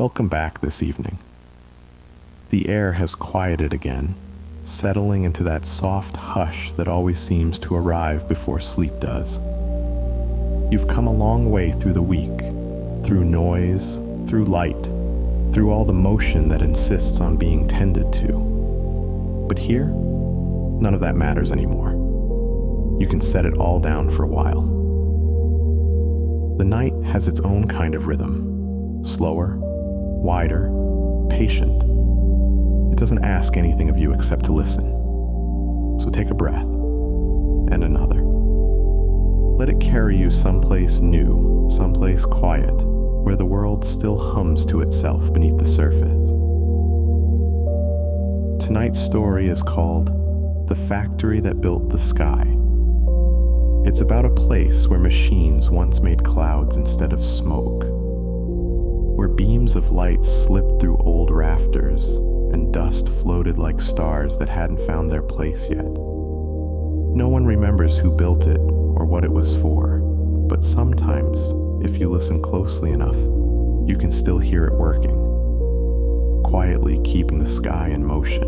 Welcome back this evening. The air has quieted again, settling into that soft hush that always seems to arrive before sleep does. You've come a long way through the week, through noise, through light, through all the motion that insists on being tended to. But here, none of that matters anymore. You can set it all down for a while. The night has its own kind of rhythm, slower, wider, patient. It doesn't ask anything of you except to listen. So take a breath, and another. Let it carry you someplace new, someplace quiet, where the world still hums to itself beneath the surface. Tonight's story is called The Factory That Built the Sky. It's about a place where machines once made clouds instead of smoke, where beams of light slipped through old rafters and dust floated like stars that hadn't found their place yet. No one remembers who built it or what it was for, but sometimes, if you listen closely enough, you can still hear it working, quietly keeping the sky in motion.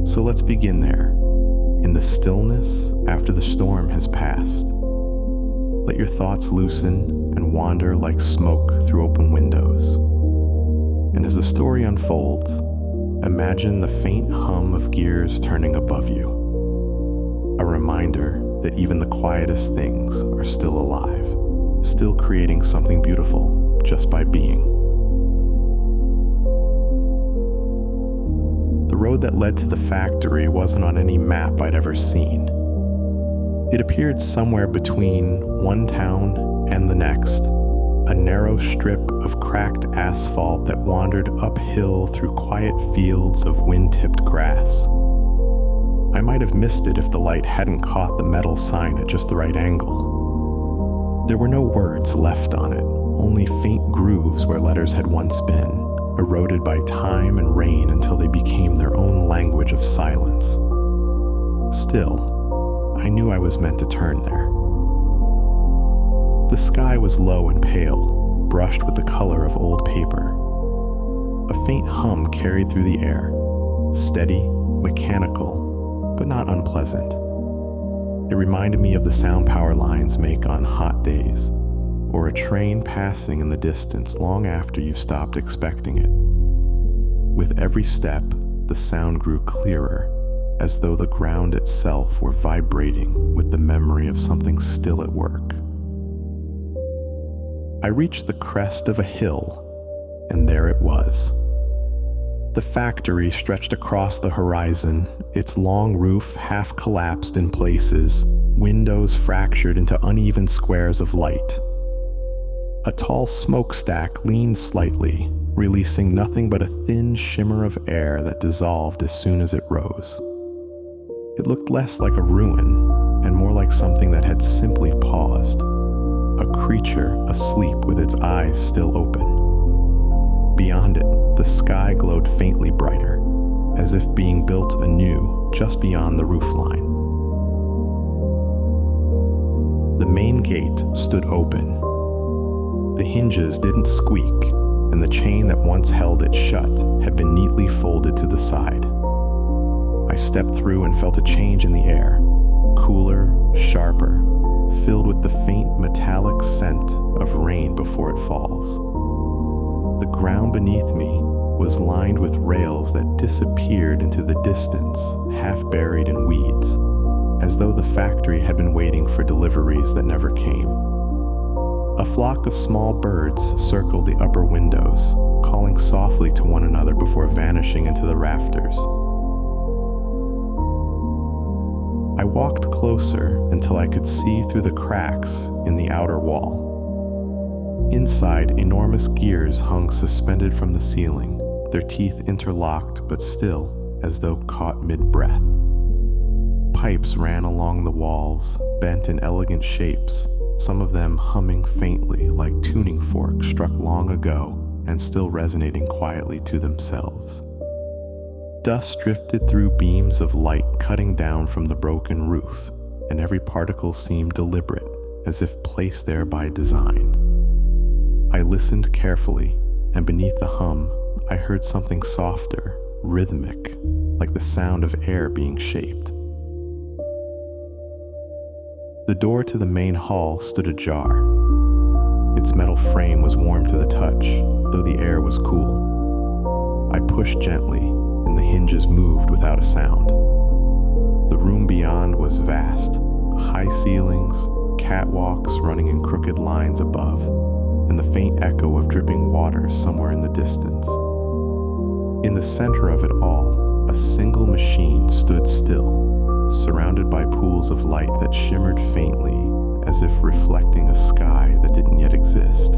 So let's begin there, in the stillness after the storm has passed. Let your thoughts loosen and wander like smoke through open windows. And as the story unfolds, imagine the faint hum of gears turning above you. A reminder that even the quietest things are still alive, still creating something beautiful just by being. The road that led to the factory wasn't on any map I'd ever seen. It appeared somewhere between one town and the next, a narrow strip of cracked asphalt that wandered uphill through quiet fields of wind-tipped grass. I might have missed it if the light hadn't caught the metal sign at just the right angle. There were no words left on it, only faint grooves where letters had once been, eroded by time and rain until they became their own language of silence. Still, I knew I was meant to turn there. The sky was low and pale, brushed with the color of old paper. A faint hum carried through the air, steady, mechanical, but not unpleasant. It reminded me of the sound power lines make on hot days, or a train passing in the distance long after you've stopped expecting it. With every step, the sound grew clearer, as though the ground itself were vibrating with the memory of something still at work. I reached the crest of a hill, and there it was. The factory stretched across the horizon, its long roof half collapsed in places, windows fractured into uneven squares of light. A tall smokestack leaned slightly, releasing nothing but a thin shimmer of air that dissolved as soon as it rose. It looked less like a ruin and more like something that had simply paused, a creature asleep with its eyes still open. Beyond it, the sky glowed faintly brighter, as if being built anew just beyond the roofline. The main gate stood open. The hinges didn't squeak, and the chain that once held it shut had been neatly folded to the side. I stepped through and felt a change in the air, cooler, sharper, filled with the faint metallic scent of rain before it falls. The ground beneath me was lined with rails that disappeared into the distance, half buried in weeds, as though the factory had been waiting for deliveries that never came. A flock of small birds circled the upper windows, calling softly to one another before vanishing into the rafters. I walked closer until I could see through the cracks in the outer wall. Inside, enormous gears hung suspended from the ceiling, their teeth interlocked but still as though caught mid-breath. Pipes ran along the walls, bent in elegant shapes, some of them humming faintly like tuning forks struck long ago and still resonating quietly to themselves. Dust drifted through beams of light cutting down from the broken roof, and every particle seemed deliberate, as if placed there by design. I listened carefully, and beneath the hum, I heard something softer, rhythmic, like the sound of air being shaped. The door to the main hall stood ajar. Its metal frame was warm to the touch, though the air was cool. I pushed gently, and the hinges moved without a sound. The room beyond was vast, high ceilings, catwalks running in crooked lines above, and the faint echo of dripping water somewhere in the distance. In the center of it all, a single machine stood still, surrounded by pools of light that shimmered faintly, as if reflecting a sky that didn't yet exist.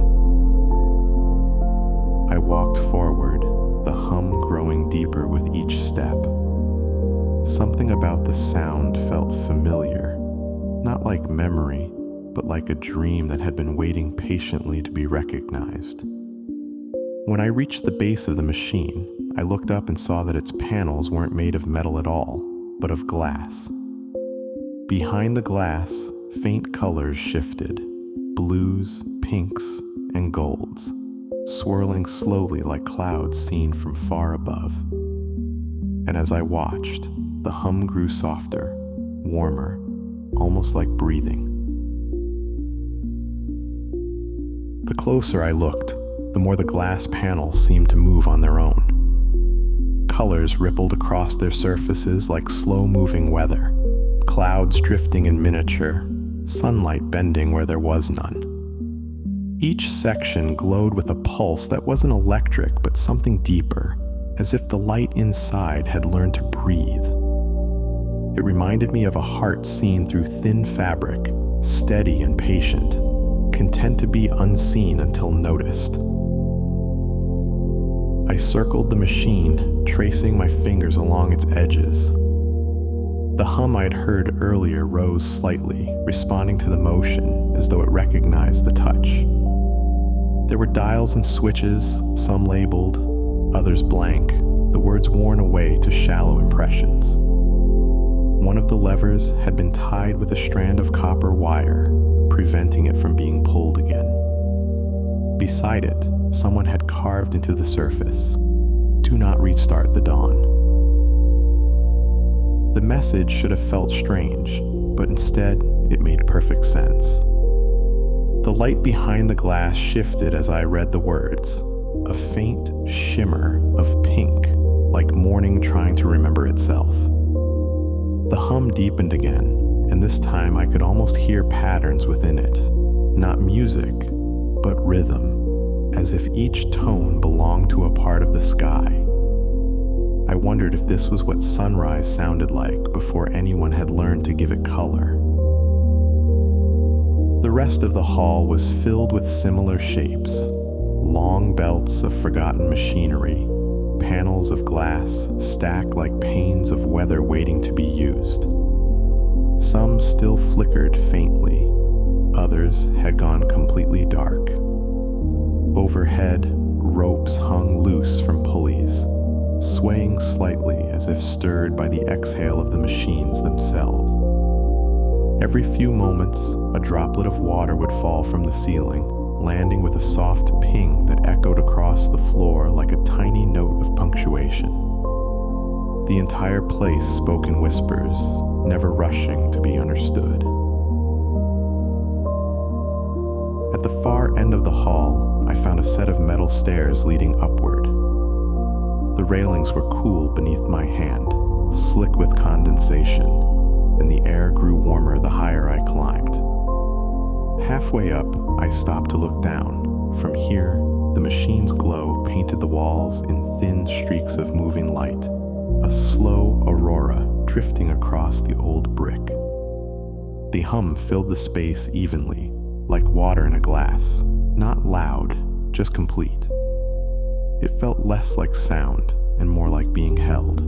I walked forward, the hum growing deeper with each step. Something about the sound felt familiar, not like memory, but like a dream that had been waiting patiently to be recognized. When I reached the base of the machine, I looked up and saw that its panels weren't made of metal at all, but of glass. Behind the glass, faint colors shifted, blues, pinks, and golds, swirling slowly like clouds seen from far above. And as I watched, the hum grew softer, warmer, almost like breathing. The closer I looked, the more the glass panels seemed to move on their own. Colors rippled across their surfaces like slow-moving weather, clouds drifting in miniature, sunlight bending where there was none. Each section glowed with a pulse that wasn't electric but something deeper, as if the light inside had learned to breathe. It reminded me of a heart seen through thin fabric, steady and patient, content to be unseen until noticed. I circled the machine, tracing my fingers along its edges. The hum I'd heard earlier rose slightly, responding to the motion as though it recognized the touch. There were dials and switches, some labeled, others blank, the words worn away to shallow impressions. One of the levers had been tied with a strand of copper wire, preventing it from being pulled again. Beside it, someone had carved into the surface, "Do not restart the dawn." The message should have felt strange, but instead, it made perfect sense. The light behind the glass shifted as I read the words, a faint shimmer of pink, like morning trying to remember itself. The hum deepened again, and this time I could almost hear patterns within it, not music, but rhythm, as if each tone belonged to a part of the sky. I wondered if this was what sunrise sounded like before anyone had learned to give it color. The rest of the hall was filled with similar shapes, long belts of forgotten machinery, panels of glass stacked like panes of weather waiting to be used. Some still flickered faintly, others had gone completely dark. Overhead, ropes hung loose from pulleys, swaying slightly as if stirred by the exhale of the machines themselves. Every few moments, a droplet of water would fall from the ceiling, landing with a soft ping that echoed across the floor like a tiny note of punctuation. The entire place spoke in whispers, never rushing to be understood. At the far end of the hall, I found a set of metal stairs leading upward. The railings were cool beneath my hand, slick with condensation, and the air grew warmer the higher I climbed. Halfway up, I stopped to look down. From here, the machine's glow painted the walls in thin streaks of moving light, a slow aurora drifting across the old brick. The hum filled the space evenly, like water in a glass, not loud, just complete. It felt less like sound and more like being held.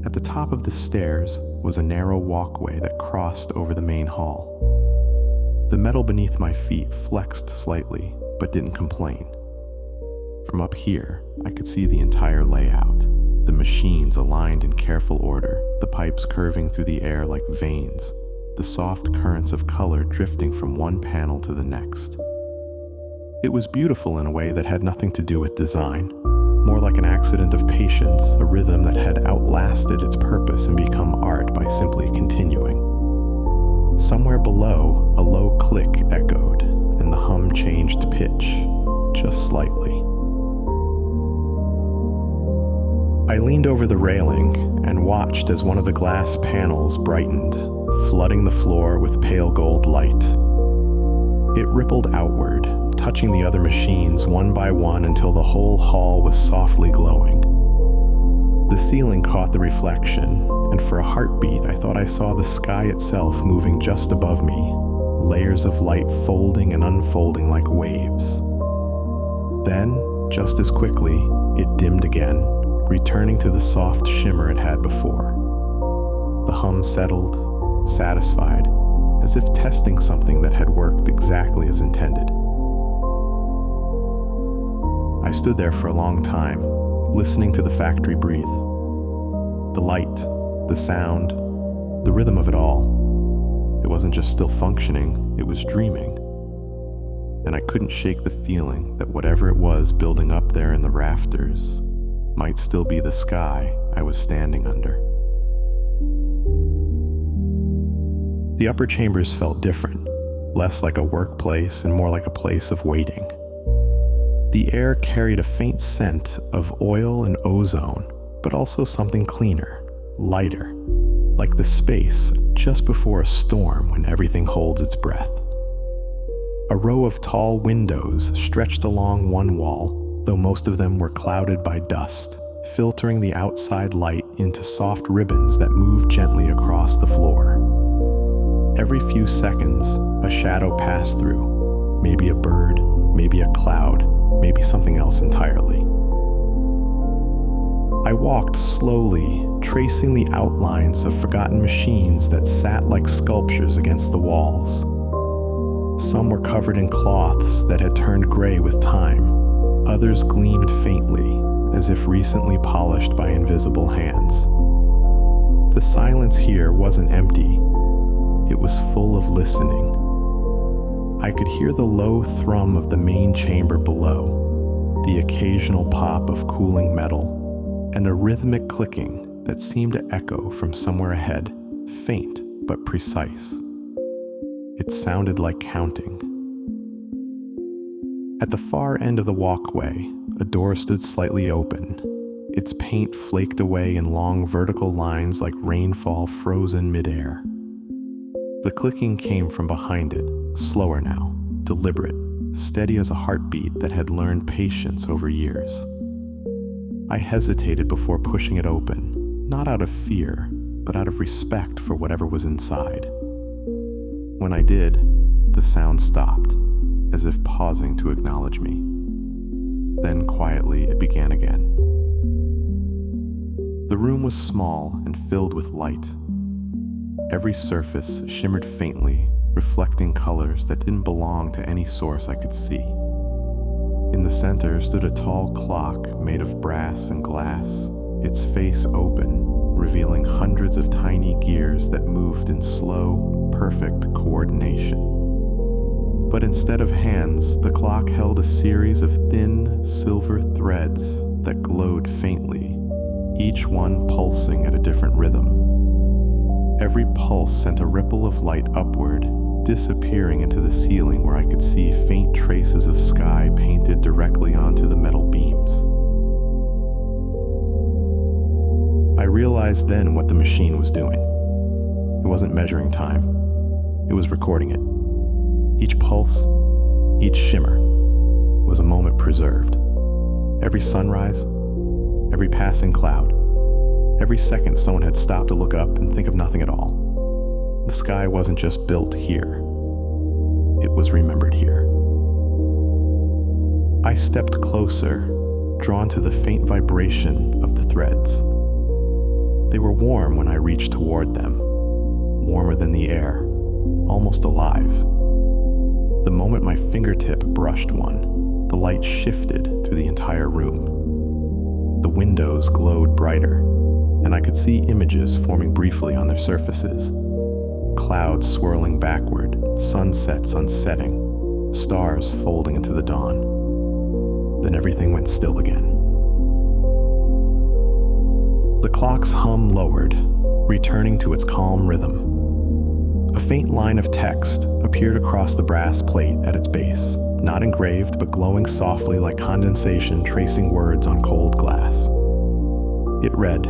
At the top of the stairs was a narrow walkway that crossed over the main hall. The metal beneath my feet flexed slightly, but didn't complain. From up here, I could see the entire layout, the machines aligned in careful order, the pipes curving through the air like veins, the soft currents of color drifting from one panel to the next. It was beautiful in a way that had nothing to do with design, more like an accident of patience, a rhythm that had outlasted its purpose and become art by simply continuing. Somewhere below, a low click echoed, and the hum changed pitch, just slightly. I leaned over the railing and watched as one of the glass panels brightened, flooding the floor with pale gold light. It rippled outward, touching the other machines one by one until the whole hall was softly glowing. The ceiling caught the reflection, and for a heartbeat I thought I saw the sky itself moving just above me, layers of light folding and unfolding like waves. Then, just as quickly, it dimmed again, returning to the soft shimmer it had before. The hum settled, satisfied, as if testing something that had worked exactly as intended. I stood there for a long time, listening to the factory breathe. The light, the sound, the rhythm of it all. It wasn't just still functioning, it was dreaming. And I couldn't shake the feeling that whatever it was building up there in the rafters might still be the sky I was standing under. The upper chambers felt different, less like a workplace and more like a place of waiting. The air carried a faint scent of oil and ozone, but also something cleaner, lighter, like the space just before a storm when everything holds its breath. A row of tall windows stretched along one wall, though most of them were clouded by dust, filtering the outside light into soft ribbons that moved gently across the floor. Every few seconds, a shadow passed through, maybe a bird, maybe a cloud, maybe something else entirely. I walked slowly, tracing the outlines of forgotten machines that sat like sculptures against the walls. Some were covered in cloths that had turned gray with time. Others gleamed faintly, as if recently polished by invisible hands. The silence here wasn't empty. It was full of listening. I could hear the low thrum of the main chamber below, the occasional pop of cooling metal, and a rhythmic clicking that seemed to echo from somewhere ahead, faint but precise. It sounded like counting. At the far end of the walkway, a door stood slightly open. Its paint flaked away in long vertical lines like rainfall frozen midair. The clicking came from behind it, slower now, deliberate, steady as a heartbeat that had learned patience over years. I hesitated before pushing it open, not out of fear, but out of respect for whatever was inside. When I did, the sound stopped, as if pausing to acknowledge me. Then quietly it began again. The room was small and filled with light. Every surface shimmered faintly, reflecting colors that didn't belong to any source I could see. In the center stood a tall clock made of brass and glass, its face open, revealing hundreds of tiny gears that moved in slow, perfect coordination. But instead of hands, the clock held a series of thin, silver threads that glowed faintly, each one pulsing at a different rhythm. Every pulse sent a ripple of light upward, disappearing into the ceiling where I could see faint traces of sky painted directly onto the metal beams. I realized then what the machine was doing. It wasn't measuring time. It was recording it. Each pulse, each shimmer, was a moment preserved. Every sunrise, every passing cloud, every second someone had stopped to look up and think of nothing at all. The sky wasn't just built here. It was remembered here. I stepped closer, drawn to the faint vibration of the threads. They were warm when I reached toward them, warmer than the air, almost alive. The moment my fingertip brushed one, the light shifted through the entire room. The windows glowed brighter, and I could see images forming briefly on their surfaces. Clouds swirling backward, sunsets unsetting, stars folding into the dawn. Then everything went still again. The clock's hum lowered, returning to its calm rhythm. A faint line of text appeared across the brass plate at its base, not engraved but glowing softly like condensation tracing words on cold glass. It read,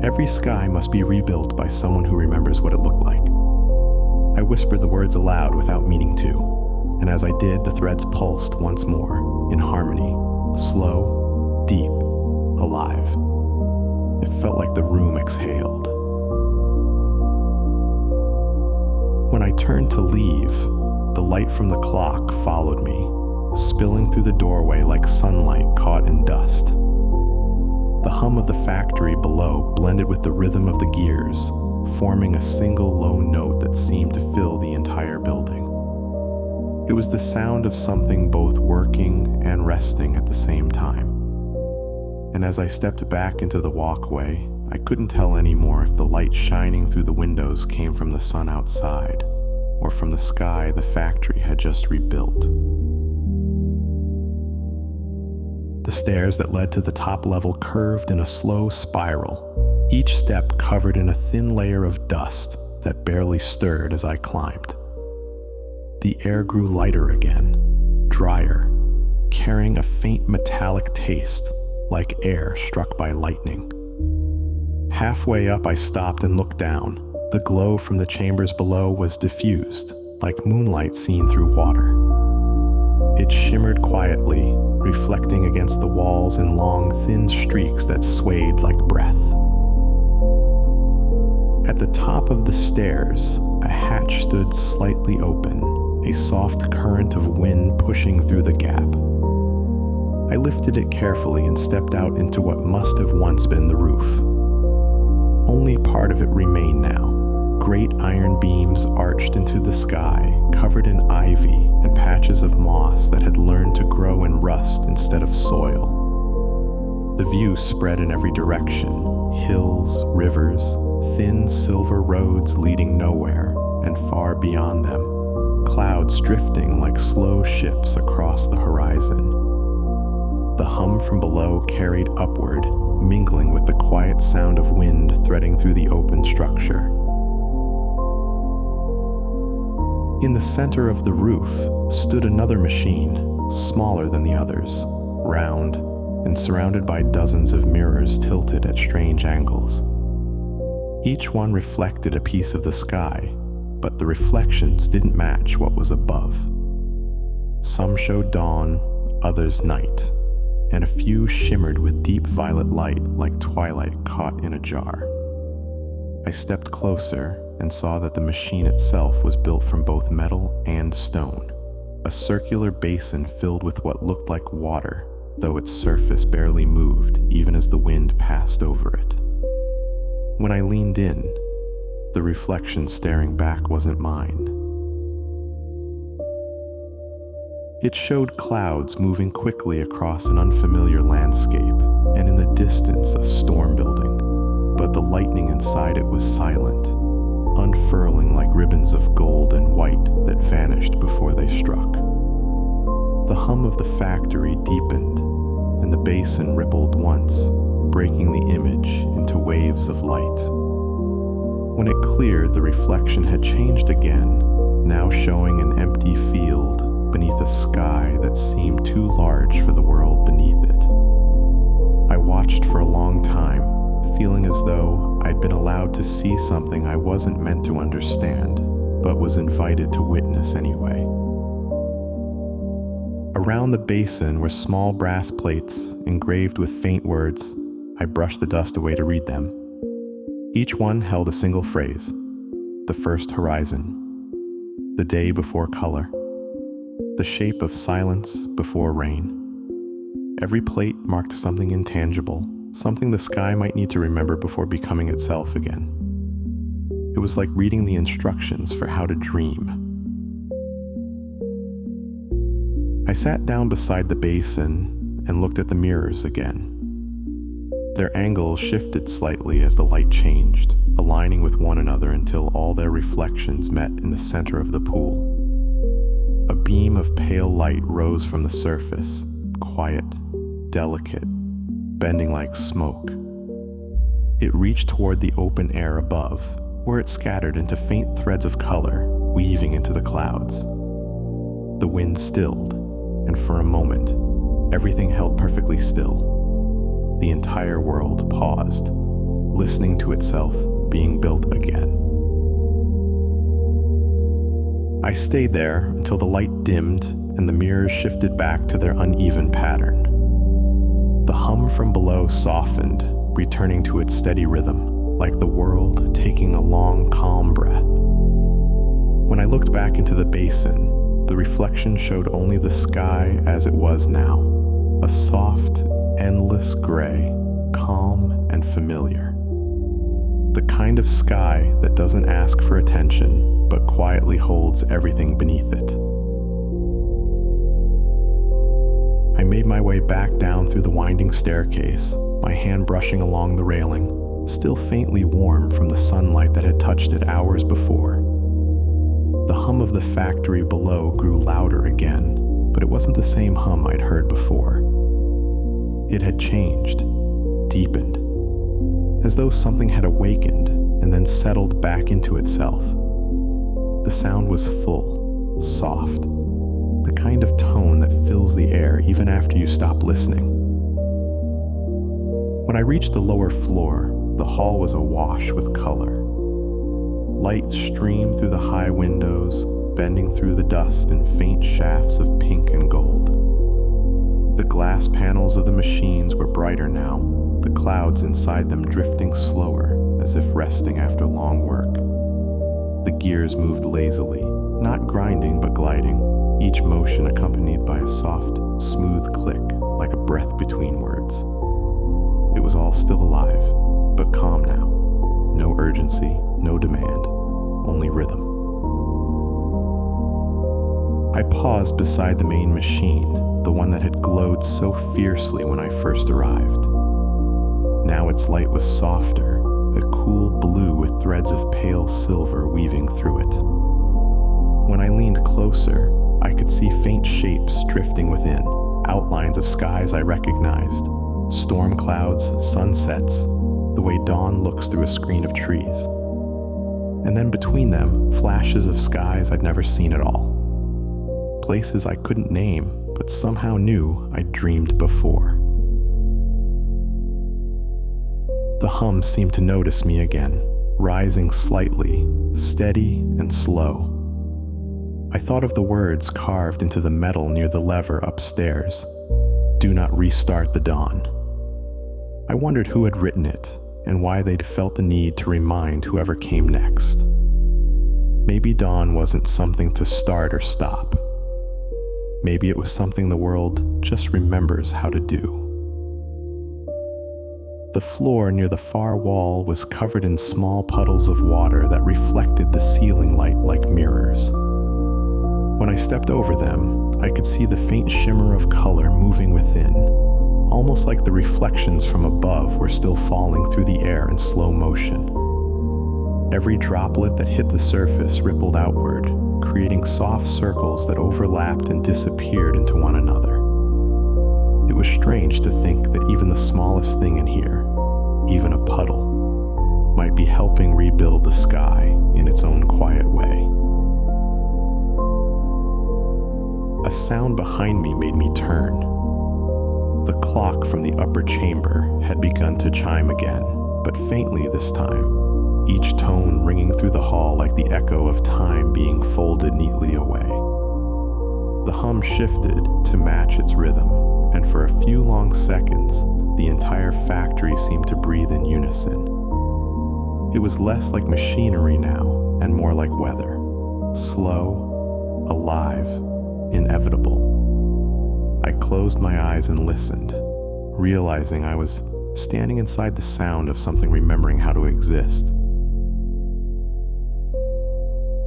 "Every sky must be rebuilt by someone who remembers what it looked like." I whispered the words aloud without meaning to, and as I did, the threads pulsed once more, in harmony, slow, deep, alive. It felt like the room exhaled. When I turned to leave, the light from the clock followed me, spilling through the doorway like sunlight caught in dust. The hum of the factory below blended with the rhythm of the gears, forming a single low note that seemed to fill the entire building. It was the sound of something both working and resting at the same time. And as I stepped back into the walkway, I couldn't tell anymore if the light shining through the windows came from the sun outside or from the sky the factory had just rebuilt. The stairs that led to the top level curved in a slow spiral, each step covered in a thin layer of dust that barely stirred as I climbed. The air grew lighter again, drier, carrying a faint metallic taste like air struck by lightning. Halfway up, I stopped and looked down. The glow from the chambers below was diffused, like moonlight seen through water. It shimmered quietly, reflecting against the walls in long, thin streaks that swayed like breath. At the top of the stairs, a hatch stood slightly open, a soft current of wind pushing through the gap. I lifted it carefully and stepped out into what must have once been the roof. Only part of it remained now. Great iron beams arched into the sky, covered in ivy and patches of moss that had learned to grow in rust instead of soil. The view spread in every direction, hills, rivers, thin silver roads leading nowhere, and far beyond them, clouds drifting like slow ships across the horizon. The hum from below carried upward, mingling with the quiet sound of wind threading through the open structure. In the center of the roof stood another machine, smaller than the others, round, and surrounded by dozens of mirrors tilted at strange angles. Each one reflected a piece of the sky, but the reflections didn't match what was above. Some showed dawn, others night, and a few shimmered with deep violet light like twilight caught in a jar. I stepped closer and saw that the machine itself was built from both metal and stone, a circular basin filled with what looked like water, though its surface barely moved even as the wind passed over it. When I leaned in, the reflection staring back wasn't mine. It showed clouds moving quickly across an unfamiliar landscape, and in the distance a storm building, but the lightning inside it was silent, unfurling like ribbons of gold and white that vanished before they struck. The hum of the factory deepened, and the basin rippled once, breaking the image into waves of light. When it cleared, the reflection had changed again, now showing an empty field beneath a sky that seemed too large for the world beneath it. I watched for a long time, feeling as though I'd been allowed to see something I wasn't meant to understand, but was invited to witness anyway. Around the basin were small brass plates engraved with faint words. I brushed the dust away to read them. Each one held a single phrase: the first horizon, the day before color, the shape of silence before rain. Every plate marked something intangible, something the sky might need to remember before becoming itself again. It was like reading the instructions for how to dream. I sat down beside the basin and looked at the mirrors again. Their angles shifted slightly as the light changed, aligning with one another until all their reflections met in the center of the pool. A beam beam of pale light rose from the surface, quiet, delicate, bending like smoke. It reached toward the open air above, where it scattered into faint threads of color, weaving into the clouds. The wind stilled, and for a moment, everything held perfectly still. The entire world paused, listening to itself being built again. I stayed there until the light dimmed and the mirrors shifted back to their uneven pattern. The hum from below softened, returning to its steady rhythm, like the world taking a long, calm breath. When I looked back into the basin, the reflection showed only the sky as it was now, a soft, endless gray, calm and familiar. The kind of sky that doesn't ask for attention, but quietly holds everything beneath it. I made my way back down through the winding staircase, my hand brushing along the railing, still faintly warm from the sunlight that had touched it hours before. The hum of the factory below grew louder again, but it wasn't the same hum I'd heard before. It had changed, deepened, as though something had awakened and then settled back into itself. The sound was full, soft, the kind of tone that fills the air even after you stop listening. When I reached the lower floor, the hall was awash with color. Light streamed through the high windows, bending through the dust in faint shafts of pink and gold. The glass panels of the machines were brighter now, the clouds inside them drifting slower, as if resting after long work. The gears moved lazily, not grinding but gliding, each motion accompanied by a soft, smooth click like a breath between words. It was all still alive, but calm now. No urgency, no demand, only rhythm. I paused beside the main machine, the one that had glowed so fiercely when I first arrived. Now its light was softer, a cool blue with threads of pale silver weaving through it. When I leaned closer, I could see faint shapes drifting within, outlines of skies I recognized, storm clouds, sunsets, the way dawn looks through a screen of trees. And then between them, flashes of skies I'd never seen at all. Places I couldn't name, but somehow knew I'd dreamed before. The hum seemed to notice me again, rising slightly, steady and slow. I thought of the words carved into the metal near the lever upstairs. Do not restart the dawn. I wondered who had written it and why they'd felt the need to remind whoever came next. Maybe dawn wasn't something to start or stop. Maybe it was something the world just remembers how to do. The floor near the far wall was covered in small puddles of water that reflected the ceiling light like mirrors. When I stepped over them, I could see the faint shimmer of color moving within, almost like the reflections from above were still falling through the air in slow motion. Every droplet that hit the surface rippled outward, creating soft circles that overlapped and disappeared into one another. It was strange to think that even the smallest thing in here, even a puddle, might be helping rebuild the sky in its own quiet way. A sound behind me made me turn. The clock from the upper chamber had begun to chime again, but faintly this time, each tone ringing through the hall like the echo of time being folded neatly away. The hum shifted to match its rhythm, and for a few long seconds, the entire factory seemed to breathe in unison. It was less like machinery now, and more like weather. Slow, alive, inevitable. I closed my eyes and listened, realizing I was standing inside the sound of something remembering how to exist.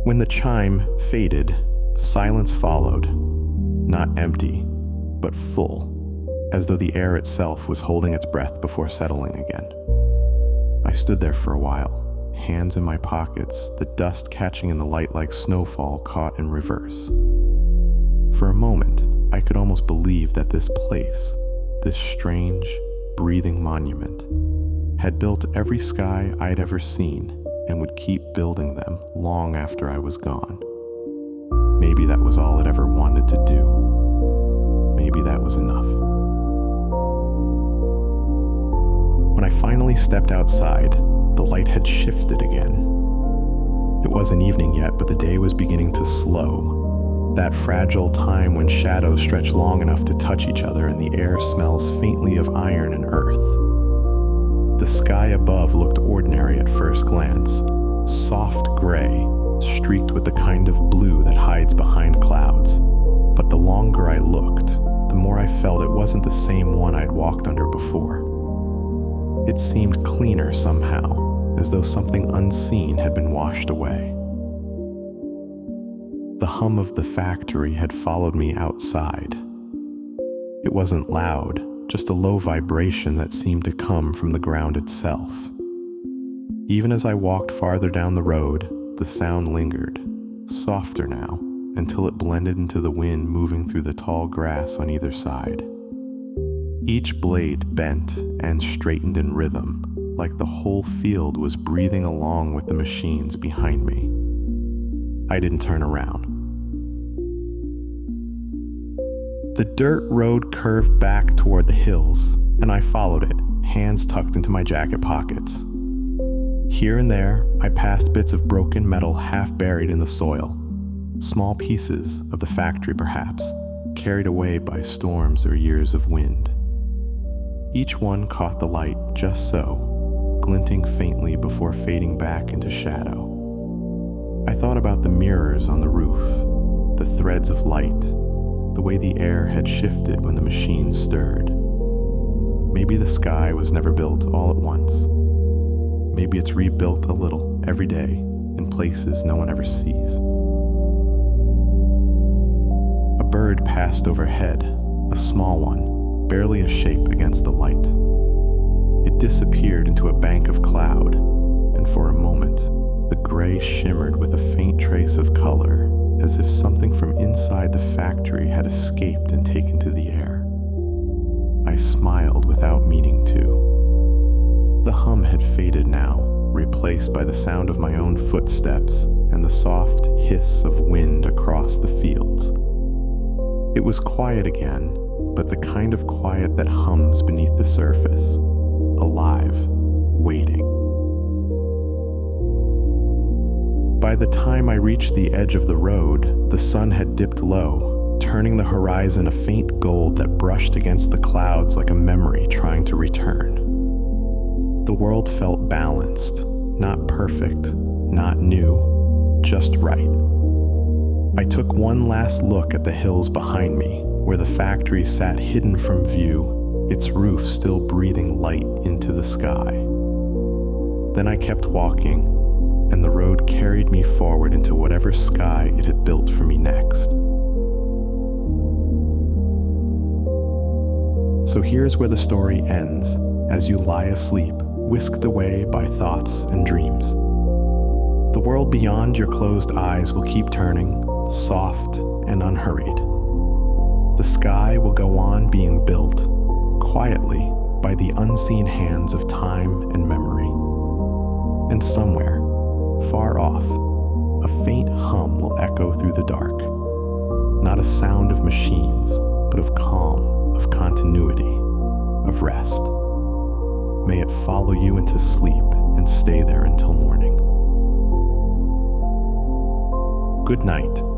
When the chime faded, silence followed, not empty, but full, as though the air itself was holding its breath before settling again. I stood there for a while, hands in my pockets, the dust catching in the light like snowfall caught in reverse. For a moment, I could almost believe that this place, this strange, breathing monument, had built every sky I'd ever seen and would keep building them long after I was gone. Maybe that was all it ever wanted to do. Maybe that was enough. When I finally stepped outside, the light had shifted again. It wasn't evening yet, but the day was beginning to slow. That fragile time when shadows stretch long enough to touch each other and the air smells faintly of iron and earth. The sky above looked ordinary at first glance, soft gray, streaked with the kind of blue that hides behind clouds. But the longer I looked, the more I felt it wasn't the same one I'd walked under before. It seemed cleaner somehow, as though something unseen had been washed away. The hum of the factory had followed me outside. It wasn't loud, just a low vibration that seemed to come from the ground itself. Even as I walked farther down the road, the sound lingered, softer now, until it blended into the wind moving through the tall grass on either side. Each blade bent and straightened in rhythm, like the whole field was breathing along with the machines behind me. I didn't turn around. The dirt road curved back toward the hills, and I followed it, hands tucked into my jacket pockets. Here and there, I passed bits of broken metal half buried in the soil, small pieces of the factory perhaps, carried away by storms or years of wind. Each one caught the light just so, glinting faintly before fading back into shadow. I thought about the mirrors on the roof, the threads of light, the way the air had shifted when the machine stirred. Maybe the sky was never built all at once. Maybe it's rebuilt a little every day in places no one ever sees. A bird passed overhead, a small one, barely a shape against the light. It disappeared into a bank of cloud, and for a moment, the gray shimmered with a faint trace of color, as if something from inside the factory had escaped and taken to the air. I smiled without meaning to. The hum had faded now, replaced by the sound of my own footsteps and the soft hiss of wind across the fields. It was quiet again, but the kind of quiet that hums beneath the surface, alive, waiting. By the time I reached the edge of the road, the sun had dipped low, turning the horizon a faint gold that brushed against the clouds like a memory trying to return. The world felt balanced, not perfect, not new, just right. I took one last look at the hills behind me, where the factory sat hidden from view, its roof still breathing light into the sky. Then I kept walking, and the road carried me forward into whatever sky it had built for me next. So here's where the story ends, as you lie asleep, whisked away by thoughts and dreams. The world beyond your closed eyes will keep turning, soft and unhurried. The sky will go on being built, quietly, by the unseen hands of time and memory. And somewhere, far off, a faint hum will echo through the dark. Not a sound of machines, but of calm, of continuity, of rest. May it follow you into sleep and stay there until morning. Good night.